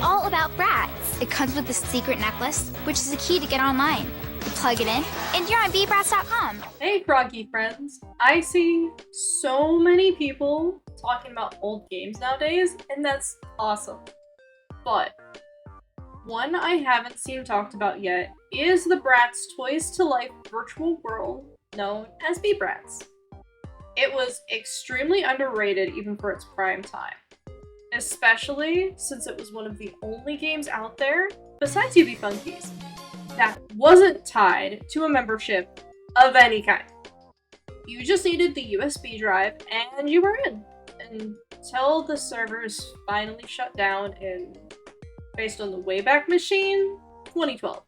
all about Bratz. It comes with a secret necklace, which is the key to get online. You plug it in, and you're on Be-Bratz.com. Hey Froggy friends, I see so many people talking about old games nowadays, and that's awesome. But one I haven't seen talked about yet is the Bratz Toys to Life virtual world known as Be-Bratz. It was extremely underrated even for its prime time, especially since it was one of the only games out there, besides UB Funkies, that wasn't tied to a membership of any kind. You just needed the USB drive and you were in, until the servers finally shut down in, based on the Wayback Machine, 2012.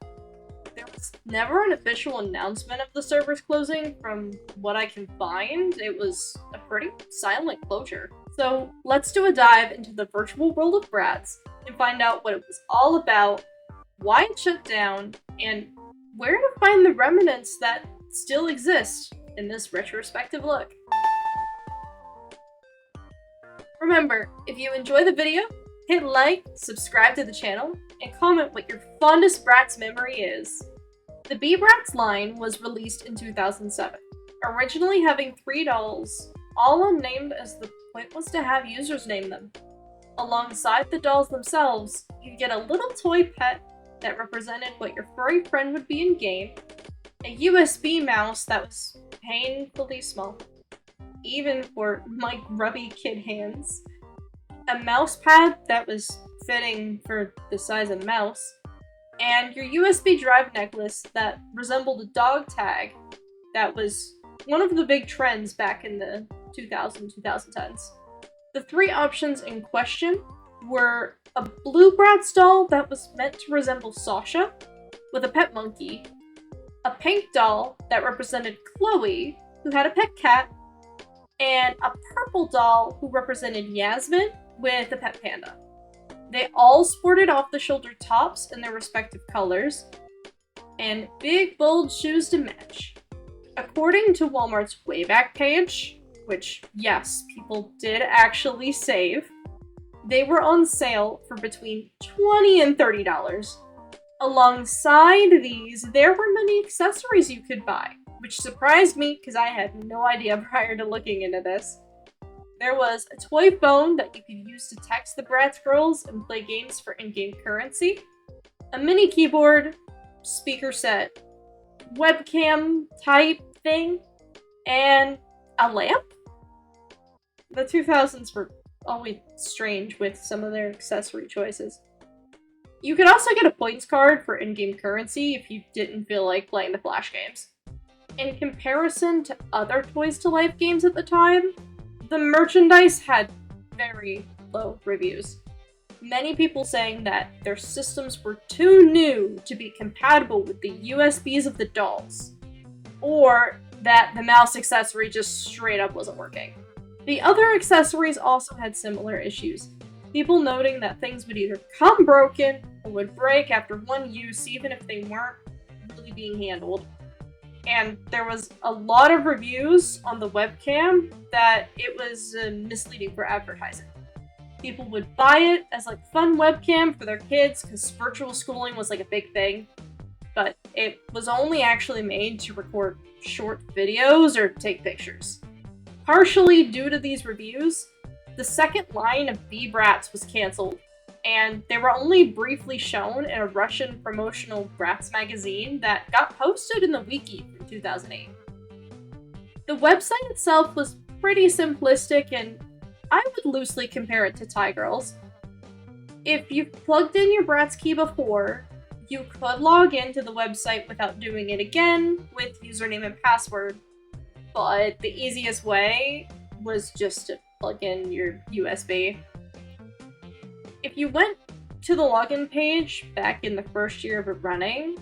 There was never an official announcement of the servers closing. From what I can find, it was a pretty silent closure. So let's do a dive into the virtual world of Bratz and find out what it was all about, why it shut down, and where to find the remnants that still exist in this retrospective look. Remember, if you enjoy the video, hit like, subscribe to the channel, and comment what your fondest Bratz memory is. The Be-Bratz line was released in 2007, originally having 3 dolls, all unnamed as the point was to have users name them. Alongside the dolls themselves, you get a little toy pet that represented what your furry friend would be in game, a USB mouse that was painfully small, even for my grubby kid hands, a mouse pad that was fitting for the size of a mouse, and your USB drive necklace that resembled a dog tag that was one of the big trends back in the 2010s. The 3 options in question were a blue Bratz doll that was meant to resemble Sasha, with a pet monkey, a pink doll that represented Chloe, who had a pet cat, and a purple doll who represented Yasmin, with a pet panda. They all sported off-the-shoulder tops in their respective colors, and big bold shoes to match. According to Walmart's Wayback page, which, yes, people did actually save, they were on sale for between $20 and $30. Alongside these, there were many accessories you could buy, which surprised me because I had no idea prior to looking into this. There was a toy phone that you could use to text the Bratz girls and play games for in-game currency, a mini keyboard, speaker set, webcam type thing, and a lamp? The 2000s were always strange with some of their accessory choices. You could also get a points card for in-game currency if you didn't feel like playing the Flash games. In comparison to other Toys to Life games at the time, the merchandise had very low reviews. Many people saying that their systems were too new to be compatible with the USBs of the dolls, or that the mouse accessory just straight up wasn't working. The other accessories also had similar issues, people noting that things would either come broken or would break after one use even if they weren't really being handled. And there was a lot of reviews on the webcam that it was misleading for advertising. People would buy it as like fun webcam for their kids because virtual schooling was like a big thing, but it was only actually made to record short videos or take pictures. Partially due to these reviews, the second line of Be-Bratz was cancelled, and they were only briefly shown in a Russian promotional Bratz magazine that got posted in the wiki from 2008. The website itself was pretty simplistic, and I would loosely compare it to Thai Girls. If you've plugged in your Bratz key before, you could log into the website without doing it again with username and password, but the easiest way was just to plug in your USB. If you went to the login page back in the first year of it running,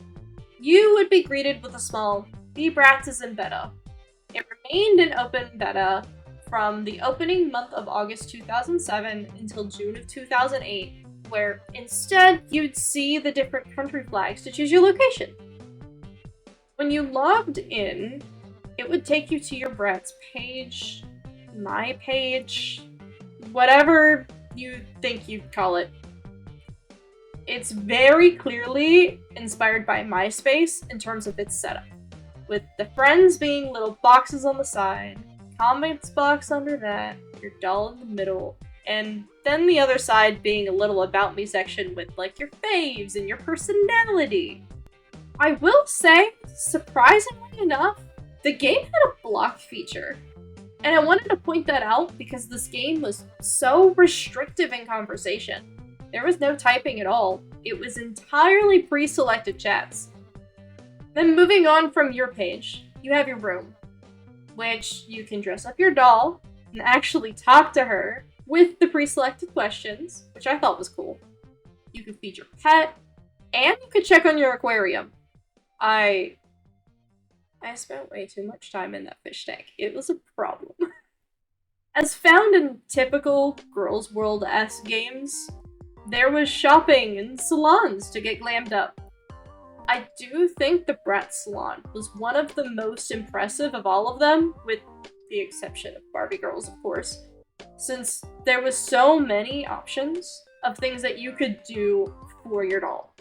you would be greeted with a small Be-Bratz is in beta. It remained in open beta from the opening month of August 2007 until June of 2008, where instead you'd see the different country flags to choose your location. When you logged in, it would take you to your Bratz page, my page, whatever you think you'd call it. It's very clearly inspired by MySpace in terms of its setup, with the friends being little boxes on the side, comments box under that, your doll in the middle, and then the other side being a little about me section with like your faves and your personality. I will say, surprisingly enough, the game had a block feature. And I wanted to point that out because this game was so restrictive in conversation. There was no typing at all. It was entirely pre-selected chats. Then moving on from your page, you have your room, which you can dress up your doll and actually talk to her with the pre-selected questions, which I thought was cool. You could feed your pet, and you could check on your aquarium. I spent way too much time in that fish tank. It was a problem. As found in typical Girls World-esque games, there was shopping and salons to get glammed up. I do think the Bratz salon was one of the most impressive of all of them, with the exception of Barbie Girls, of course, since there was so many options of things that you could do for your doll.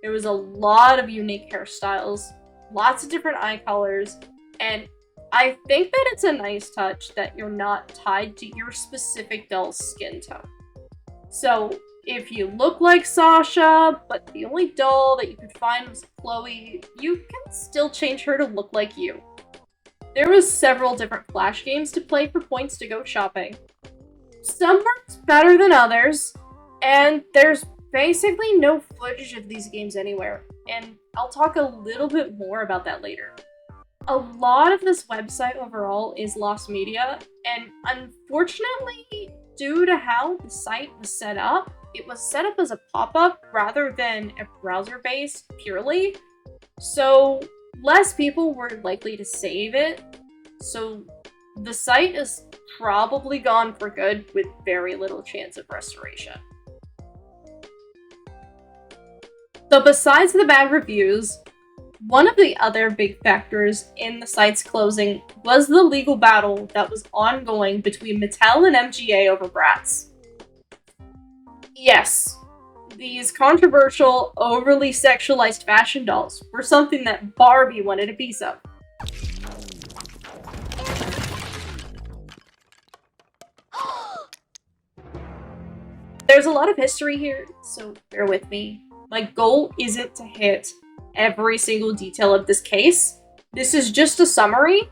There was a lot of unique hairstyles, lots of different eye colors, and I think that it's a nice touch that you're not tied to your specific doll's skin tone. So if you look like Sasha, but the only doll that you could find was Chloe, you can still change her to look like you. There was several different Flash games to play for points to go shopping. Some worked better than others, and there's basically no footage of these games anywhere, and I'll talk a little bit more about that later. A lot of this website overall is lost media, and unfortunately, due to how the site was set up, it was set up as a pop-up rather than a browser-based purely, so less people were likely to save it, so the site is probably gone for good with very little chance of restoration. So besides the bad reviews, one of the other big factors in the site's closing was the legal battle that was ongoing between Mattel and MGA over Bratz. Yes, these controversial, overly sexualized fashion dolls were something that Barbie wanted a piece of. There's a lot of history here, so bear with me. My goal isn't to hit every single detail of this case. This is just a summary,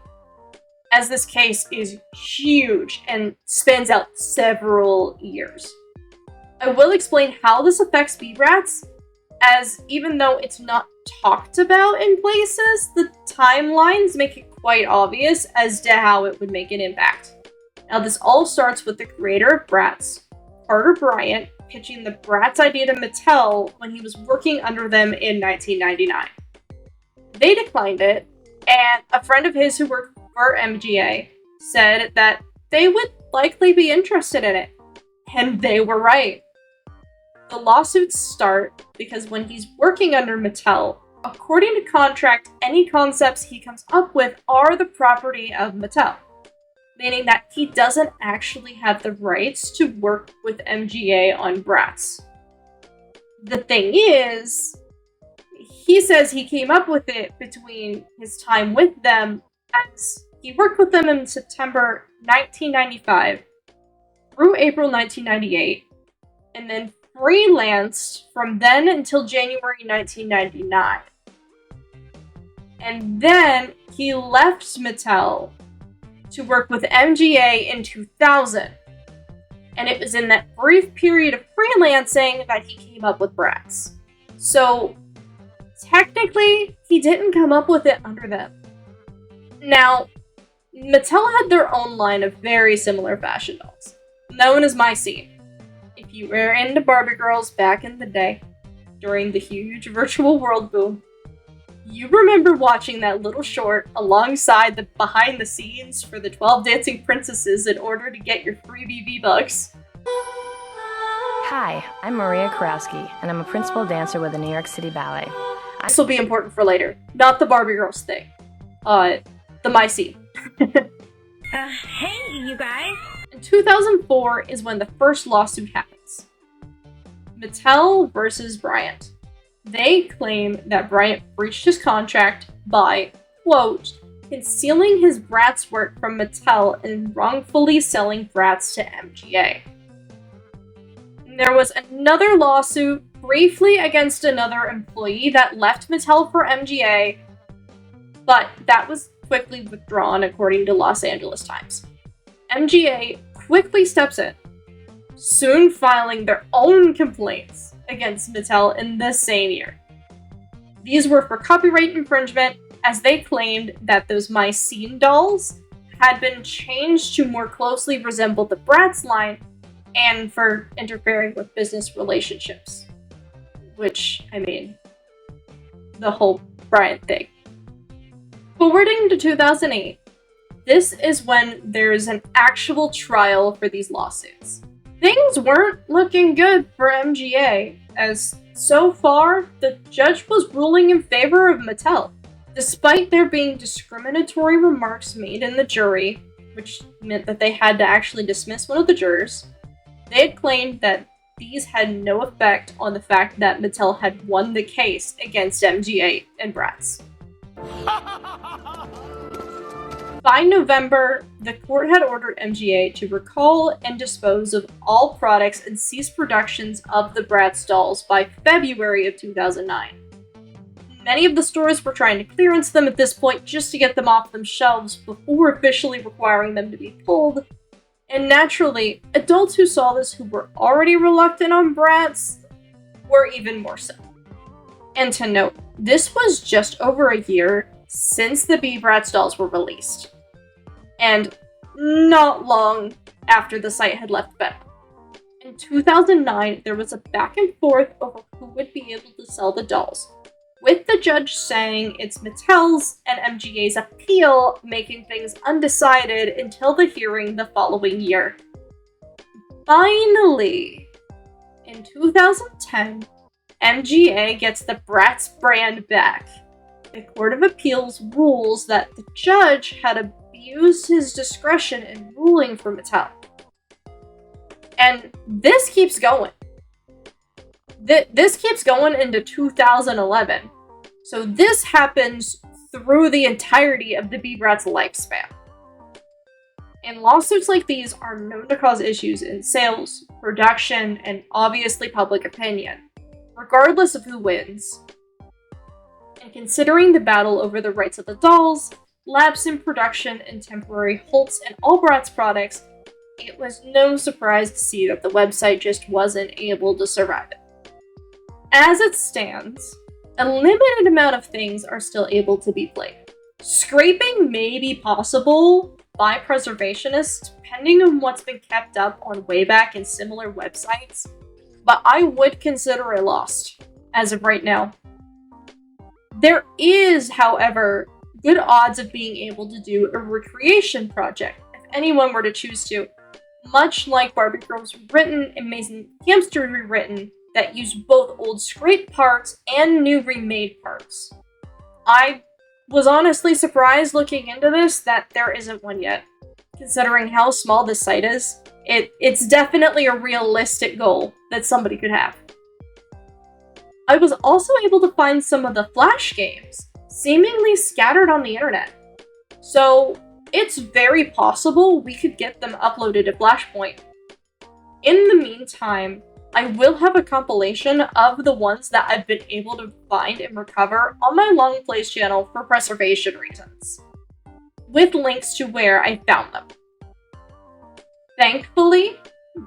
as this case is huge and spans out several years. I will explain how this affects Be-Bratz, as even though it's not talked about in places, the timelines make it quite obvious as to how it would make an impact. Now, this all starts with the creator of Bratz, Carter Bryant, pitching the Bratz idea to Mattel when he was working under them in 1999. They declined it, and a friend of his who worked for MGA said that they would likely be interested in it. And they were right. The lawsuits start because when he's working under Mattel, according to contract, any concepts he comes up with are the property of Mattel, meaning that he doesn't actually have the rights to work with MGA on Bratz. The thing is, he says he came up with it between his time with them, as he worked with them in September 1995 through April 1998, and then freelanced from then until January 1999. And then he left Mattel to work with MGA in 2000. And it was in that brief period of freelancing that he came up with Bratz. So, technically, he didn't come up with it under them. Now, Mattel had their own line of very similar fashion dolls, known as My Scene. If you were into Barbie girls back in the day, during the huge virtual world boom, you remember watching that little short alongside the behind the scenes for the 12 Dancing Princesses in order to get your freebie V-Bucks. Hi, I'm Maria Karowski, and I'm a principal dancer with the New York City Ballet. This will be important for later, not the Barbie girls thing. The My Scene. Hey, you guys. In 2004 is when the first lawsuit happens. Mattel versus Bryant. They claim that Bryant breached his contract by, quote, concealing his Bratz work from Mattel and wrongfully selling Bratz to MGA. There was another lawsuit briefly against another employee that left Mattel for MGA, but that was quickly withdrawn according to Los Angeles Times. MGA quickly steps in, soon filing their own complaints against Mattel in this same year. These were for copyright infringement, as they claimed that those My Scene dolls had been changed to more closely resemble the Bratz line, and for interfering with business relationships. Which, I mean, the whole Bryant thing. Forwarding to 2008, this is when there's an actual trial for these lawsuits. Things weren't looking good for MGA, as so far, the judge was ruling in favor of Mattel, despite there being discriminatory remarks made in the jury, which meant that they had to actually dismiss one of the jurors. They had claimed that these had no effect on the fact that Mattel had won the case against MGA and Bratz. By November, the court had ordered MGA to recall and dispose of all products and cease productions of the Bratz dolls by February of 2009. Many of the stores were trying to clearance them at this point just to get them off them shelves before officially requiring them to be pulled. And naturally, adults who saw this who were already reluctant on Bratz were even more so. And to note, this was just over a year since the Be-Bratz dolls were released, and not long after the site had left beta. In 2009, there was a back and forth over who would be able to sell the dolls, with the judge saying it's Mattel's and MGA's appeal making things undecided until the hearing the following year. Finally, in 2010, MGA gets the Bratz brand back. The Court of Appeals rules that the judge had abused his discretion in ruling for Mattel. And this keeps going. This keeps going into 2011. So this happens through the entirety of the Be-Bratz lifespan. And lawsuits like these are known to cause issues in sales, production, and obviously public opinion, regardless of who wins. And considering the battle over the rights of the dolls, lapse in production, and temporary halts in all Bratz products, it was no surprise to see that the website just wasn't able to survive it. As it stands, a limited amount of things are still able to be played. Scraping may be possible by preservationists, depending on what's been kept up on Wayback and similar websites, but I would consider it lost as of right now. There is, however, good odds of being able to do a recreation project, if anyone were to choose to, much like Barbie Girls Rewritten and Amazing Hamster Rewritten, that use both old scraped parts and new remade parts. I was honestly surprised looking into this that there isn't one yet. Considering how small this site is, it's definitely a realistic goal that somebody could have. I was also able to find some of the Flash games, seemingly scattered on the internet. So it's very possible we could get them uploaded to Flashpoint. In the meantime, I will have a compilation of the ones that I've been able to find and recover on my Longplays channel for preservation reasons, with links to where I found them. Thankfully,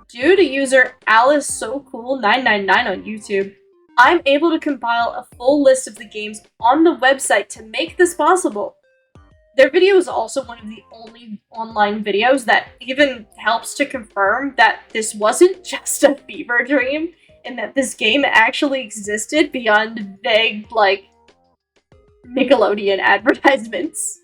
due to user AliceSoCool999 on YouTube, I'm able to compile a full list of the games on the website to make this possible. Their video is also one of the only online videos that even helps to confirm that this wasn't just a fever dream, and that this game actually existed beyond vague, Nickelodeon advertisements.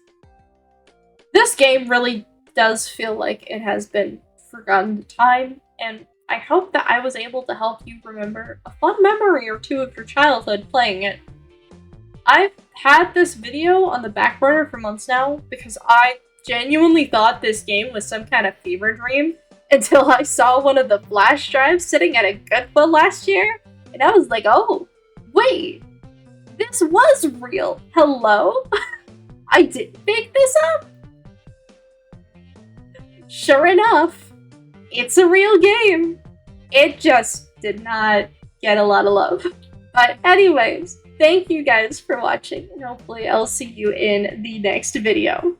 This game really does feel like it has been forgotten to time, and I hope that I was able to help you remember a fun memory or two of your childhood playing it. I've had this video on the back burner for months now because I genuinely thought this game was some kind of fever dream, until I saw one of the flash drives sitting at a Goodwill last year, and I was like, oh, wait, this was real. Hello? I didn't make this up? Sure enough, it's a real game. It just did not get a lot of love. But anyways, thank you guys for watching, and hopefully I'll see you in the next video.